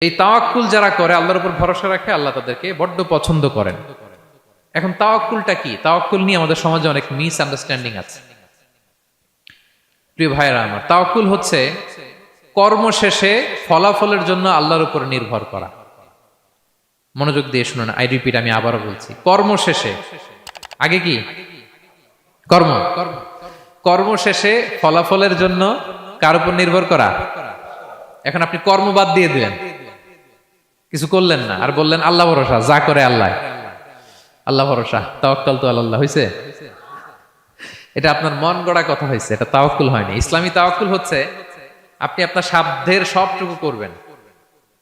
এই তাওয়াক্কুল যারা করে, আল্লাহর উপর ভরসা রাখে, আল্লাহ তাদেরকে বড্ড পছন্দ করেন। এখন তাওয়াক্কুলটা কি? তাওয়াক্কুল নিয়ে আমাদের সমাজে অনেক মিস আন্ডারস্ট্যান্ডিং আছে। প্রিয় ভাইরা আমার, তাওয়াক্কুল হচ্ছে কর্ম শেষে ফলাফলের জন্য আল্লাহর উপর নির্ভর করা। মনোযোগ দিয়ে শুনুন, আই রিপিট, আমি আবারও বলছি, কর্ম শেষে আগে কি কর্ম, কর্ম শেষে ফলাফলের জন্য কার উপর নির্ভর করা। এখন আপনি কর্ম বাদ দিয়ে দিলেন, কিছু করলেন না, আর বললেন আল্লাহ ভরসা, যা করে আল্লাহ, আল্লাহ ভরসা, তাওয়াক্কাল তো আল্লাহ হয়েছে। এটা আপনার মন গড়া কথা হয়েছে, এটা তাওয়াক্কুল হয়নি। ইসলামী তাওয়াক্কুল হচ্ছে আপনি আপনার সাধ্যের সবটুকু করবেন,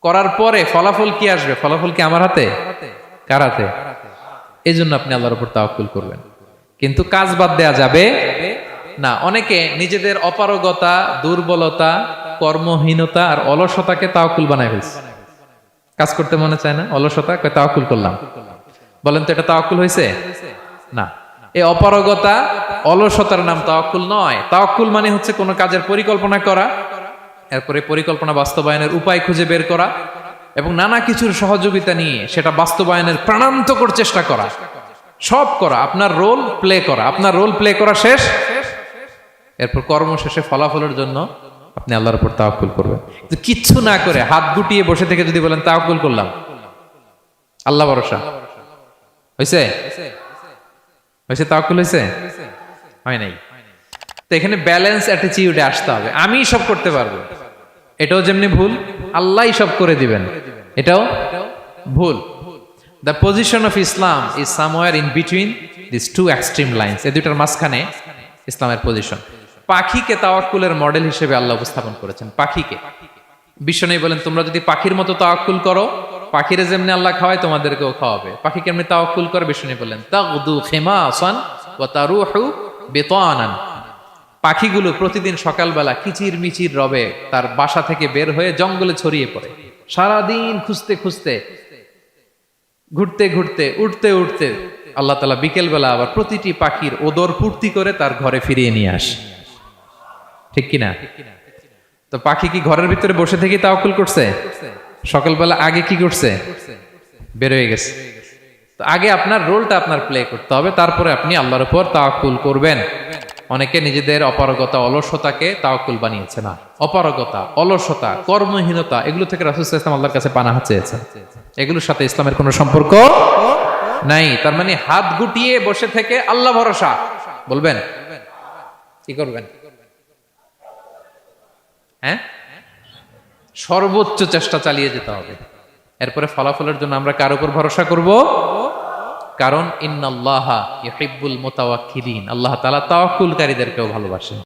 করার পরে ফলাফল কি আসবে, ফলাফল কি আমার হাতে, কার হাতে? এই জন্য আপনি আল্লাহর উপর তাওয়াক্কুল করবেন। কিন্তু কাজ বাদ দেয়া যাবে না। অনেকে নিজেদের অপারগতা, দুর্বলতা, কর্মহীনতা আর অলসতাকে তাওয়াক্কুল বানায় ফেলছে। কাজ করতে মনে চায় না, অলসতা, তাওয়াক্কুল করলাম। বলেন তো এটা তাওয়াক্কুল হয়েছে? না। এই অপারগতা, অলসতার নাম তাওয়াক্কুল নয়। তাওয়াক্কুল মানে হচ্ছে কোনো কাজের পরিকল্পনা করা, এরপরে পরিকল্পনা বাস্তবায়নের উপায় খুঁজে বের করা এবং নানা কিছুর সহযোগিতা নিয়ে সেটা বাস্তবায়নের প্রাণান্তকর চেষ্টা করা, সব করা, আপনার রোল প্লে করা। আপনার রোল প্লে করা শেষ, এরপর কর্ম শেষে ফলাফলের জন্য আপনি আল্লাহর উপর তাওয়াক্কুল করবেন। কিন্তু কিচ্ছু না করে হাত গুটিয়ে বসে থেকে যদি বলেন তাওয়াক্কুল করলাম, আল্লাহ ভরসা, হয়েছে? হয়েছে? তাওয়াক্কুল হয়েছে? হয় নাই। তো এখানে ব্যালেন্স অ্যাটিটিউডে আসতে হবে। আমি সব করতে পারবো, এটাও যেমনি ভুল, আল্লাহই সব করে দিবেন, এটাও ভুল। The position of Islam is somewhere in between this two extreme lines. এই দুইটার মাঝখানে ইসলামের পজিশন। পাখিকে তাওয়াক্কুলের মডেল হিসেবে আল্লাহ উপস্থাপন করেছেন। পাখিকে বিশ্বনবী বলেন, তোমরা যদি পাখির মতো তাওয়াক্কুল করো, পাখিরে যেমনি আল্লাহ খাওয়ায় তোমাদেরকেও খাওয়াবে। পাখি কেমনি তাওয়াক্কুল করে? বিশ্বনবী বলেন, তাগদু খিমাসান ওয়া তারুহু বিতানান। পাখিগুলো প্রতিদিন সকালবেলা কিচির মিচির রবে তার বাসা থেকে বের হয়ে জঙ্গলে ছড়িয়ে পড়ে, সারাদিন খুঁজতে খুঁজতে, ঘুরতে ঘুরতে, উঠতে উঠতে আল্লাহ তাআলা বিকেল বেলা আবার প্রতিটি পাখির ওদর পূর্তি করে তার ঘরে ফিরিয়ে নিয়ে আসে। ঠিক কিনা? তো পাখি কি ঘরের ভিতরে বসে থেকে তাওয়াক্কুল করছে? সকালবেলা আগে কি করছে? বের হয়ে গেছে। তো আগে আপনার রোলটা আপনার প্লে করতে হবে, তারপরে আপনি আল্লাহর উপর তাওয়াক্কুল করবেন। অনেকে নিজেদের অপারগতা, অলসতাকে তাওয়াক্কুল বানিয়েছে। না, অপারগতা, অলসতা, কর্মহীনতা, এগুলো থেকে রাসূল সাল্লাল্লাহু আলাইহি ওয়াসাল্লাম আল্লাহর কাছে পানাহ চেয়েছেন। এগুলোর সাথে ইসলামের কোনো সম্পর্ক নাই। তার মানে হাত গুটিয়ে বসে থেকে আল্লাহ ভরসা বলবেন, কি করবেন? হ্যাঁ, সর্বোচ্চ চেষ্টা চালিয়ে যেতে হবে। এরপরে ফলাফলের জন্য আমরা কার উপর ভরসা করব? কারণ ইন্নাল্লাহা ইউহিব্বুল মুতাওয়াক্কিলিন, আল্লাহ তাআলা তাওয়াক্কুলকারীদেরকেও ভালোবাসেন।